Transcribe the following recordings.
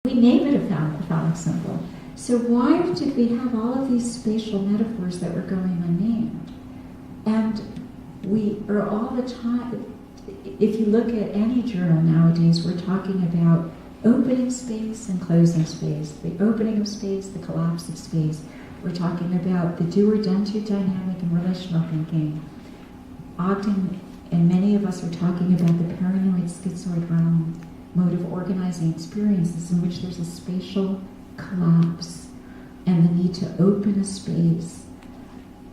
We name it a phallic symbol. So why did we have all of these spatial metaphors that were going unnamed? And we are all the time, if you look at any journal nowadays, we're talking about opening space and closing space, the opening of space, the collapse of space. We're talking about the do-or-done-to dynamic and relational thinking. Ogden and many of us are talking about the paranoid schizoid realm, mode of organizing experiences in which there's a spatial collapse and the need to open a space.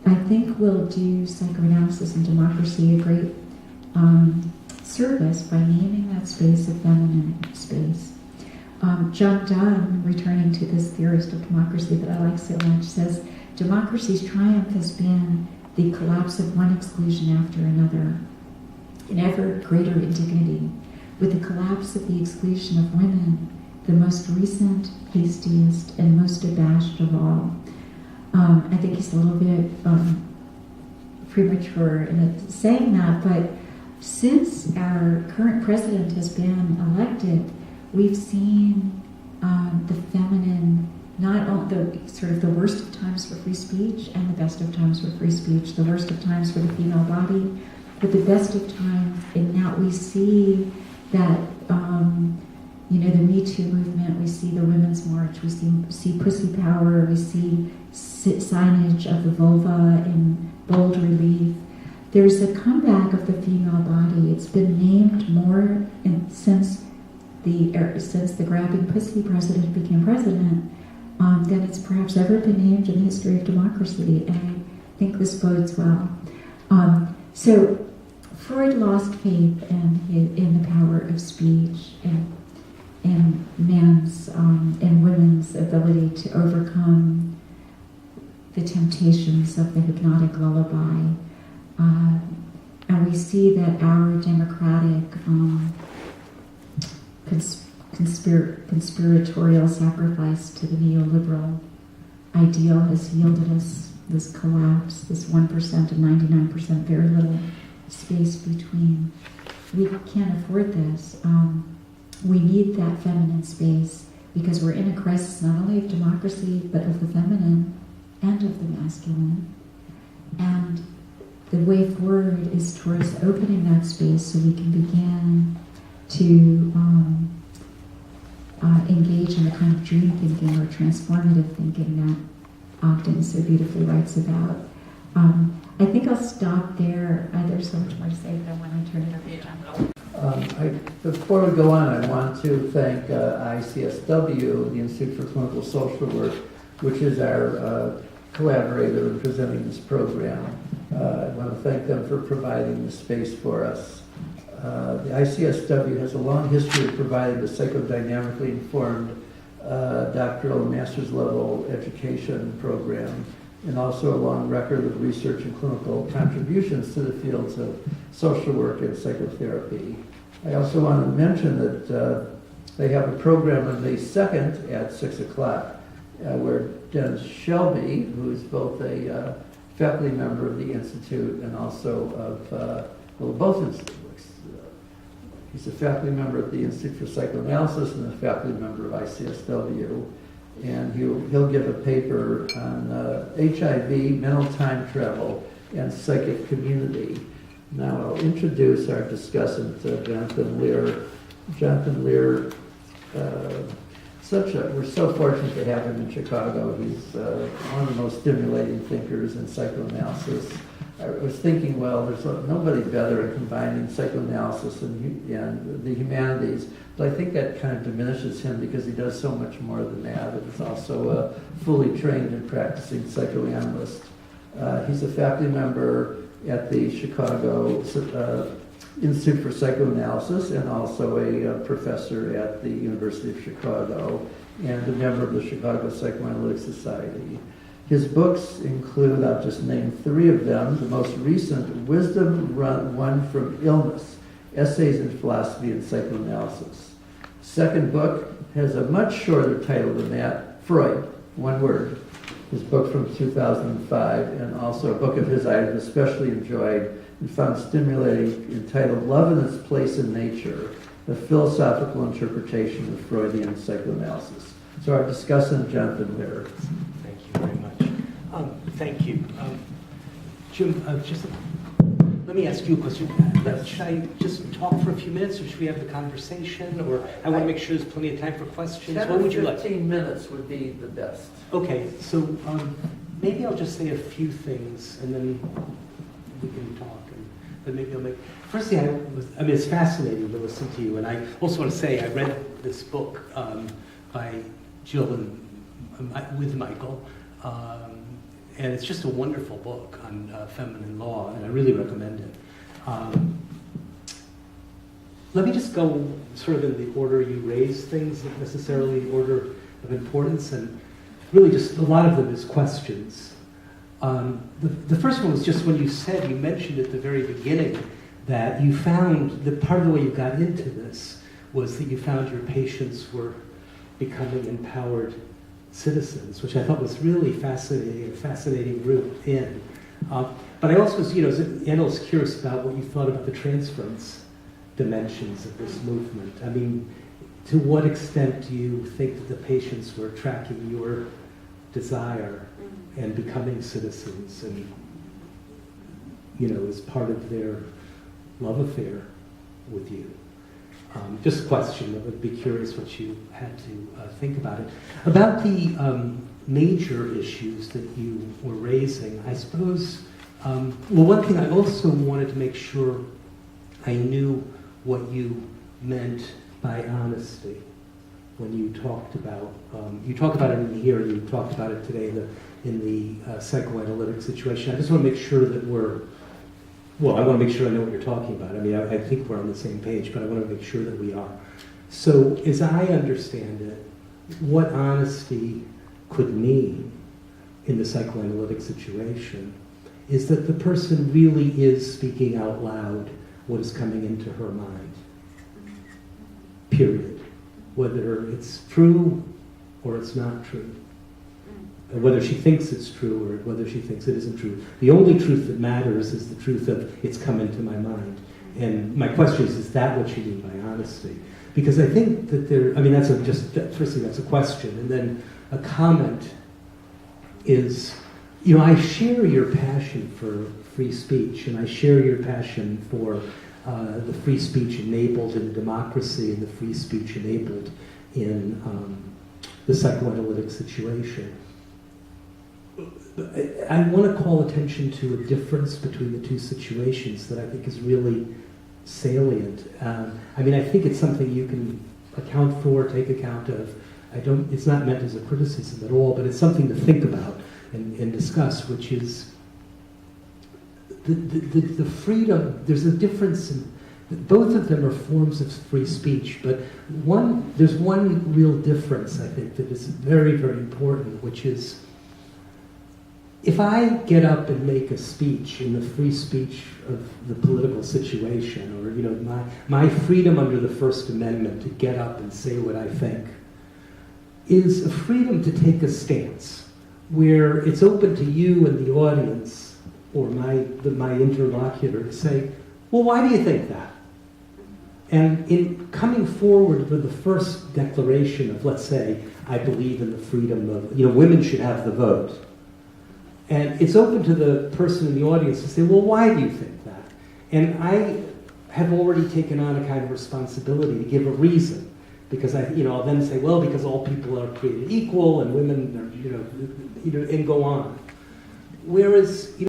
I think we'll do psychoanalysis and democracy a great service by naming that space a feminine space. John Donne, returning to this theorist of democracy that I like so much, says, democracy's triumph has been the collapse of one exclusion after another, in ever greater indignity, with the collapse of the exclusion of women, the most recent, hastiest, and most abashed of all. I think he's a little bit premature in saying that, but since our current president has been elected, we've seen the feminine, not only the worst of times for free speech and the best of times for free speech, the worst of times for the female body, but the best of times, and now we see that, the Me Too movement, we see the Women's March, we see pussy power, we see signage of the vulva in bold relief. There's a comeback of the female body. It's been named more since the grabbing pussy president became president than it's perhaps ever been named in the history of democracy, and I think this bodes well. So Freud lost faith in the power of speech and men's and women's ability to overcome the temptations of the hypnotic lullaby. And we see that our democratic conspiratorial sacrifice to the neoliberal ideal has yielded us this collapse, this 1% and 99%, very little space between. We can't afford this. We need that feminine space because we're in a crisis not only of democracy, but of the feminine and of the masculine. And the way forward is towards opening that space so we can begin to engage in the kind of dream thinking or transformative thinking that Ogden so beautifully writes about. I think I'll stop there. There's so much more to say, but I want to turn it over to John. Before we go on, I want to thank ICSW, the Institute for Clinical Social Work, which is our collaborator in presenting this program. I want to thank them for providing the space for us. The ICSW has a long history of providing a psychodynamically informed doctoral and master's level education program, and also a long record of research and clinical contributions to the fields of social work and psychotherapy. I also want to mention that they have a program on May 2nd at 6 o'clock where Dennis Shelby, who is both a faculty member of the Institute and also of, both institutes. He's a faculty member at the Institute for Psychoanalysis and a faculty member of ICSW. And he'll give a paper on HIV, mental time travel, and psychic community. Now I'll introduce our discussant, Jonathan Lear. Jonathan Lear, we're so fortunate to have him in Chicago. He's one of the most stimulating thinkers in psychoanalysis. I was thinking, well, there's nobody better at combining psychoanalysis and the humanities, but I think that kind of diminishes him because he does so much more than that. And he's also a fully trained and practicing psychoanalyst. He's a faculty member at the Chicago Institute for Psychoanalysis and also a professor at the University of Chicago and a member of the Chicago Psychoanalytic Society. His books include, I'll just name 3 of them, the most recent, Wisdom Won from Illness, Essays in Philosophy and Psychoanalysis. Second book has a much shorter title than that, Freud, one word. His book from 2005, and also a book of his I have especially enjoyed and found stimulating, entitled Love and Its Place in Nature. the philosophical interpretation of Freudian psychoanalysis. So our discussant, Jonathan Lehrer. Thank you very much. Thank you. Jim, let me ask you a question. Should I just talk for a few minutes, or should we have the conversation? Or I want to make sure there's plenty of time for questions. What would you like? 15 minutes would be the best. Okay, so maybe I'll just say a few things, and then we can talk. But maybe I'll make. First thing, it's fascinating to listen to you, and I also want to say I read this book by Jill and with Michael. And it's just a wonderful book on feminine law, and I really recommend it. Let me just go sort of in the order you raise things, not necessarily the order of importance, and really just a lot of them is questions. The first one was just when you mentioned at the very beginning that you found that part of the way you got into this was that you found your patients were becoming empowered citizens, which I thought was really fascinating, a fascinating route in. But I also was, I was curious about what you thought about the transference dimensions of this movement. I mean, to what extent do you think that the patients were tracking your desire and becoming citizens and, as part of their love affair with you? Just a question. I would be curious what you had to think about it. About the major issues that you were raising, I suppose, one thing I also wanted to make sure I knew what you meant by honesty when you talked about, you talk about it in here, you talked about it today in the psychoanalytic situation. I just want to make sure that I want to make sure I know what you're talking about. I mean, I think we're on the same page, but I want to make sure that we are. So, as I understand it, what honesty could mean in the psychoanalytic situation is that the person really is speaking out loud what is coming into her mind. Period. Whether it's true or it's not true. Whether she thinks it's true or whether she thinks it isn't true. The only truth that matters is the truth of it's come into my mind. And my question is that what you mean by honesty? Because I think that firstly that's a question. And then a comment is, I share your passion for free speech, and I share your passion for the free speech enabled in democracy and the free speech enabled in the psychoanalytic situation. I want to call attention to a difference between the two situations that I think is really salient. I think it's something you can account for, take account of. It's not meant as a criticism at all, but it's something to think about and discuss, which is the freedom. There's a difference in both of them are forms of free speech, but there's one real difference, I think, that is very, very important, which is if I get up and make a speech in the free speech of the political situation, or my freedom under the First Amendment to get up and say what I think, is a freedom to take a stance where it's open to you and the audience or my interlocutor to say, well, why do you think that? And in coming forward with the first declaration of, let's say, I believe in the freedom of, women should have the vote. And it's open to the person in the audience to say, well, why do you think that? And I have already taken on a kind of responsibility to give a reason. Because I'll then say, well, because all people are created equal and women are, and go on. Whereas,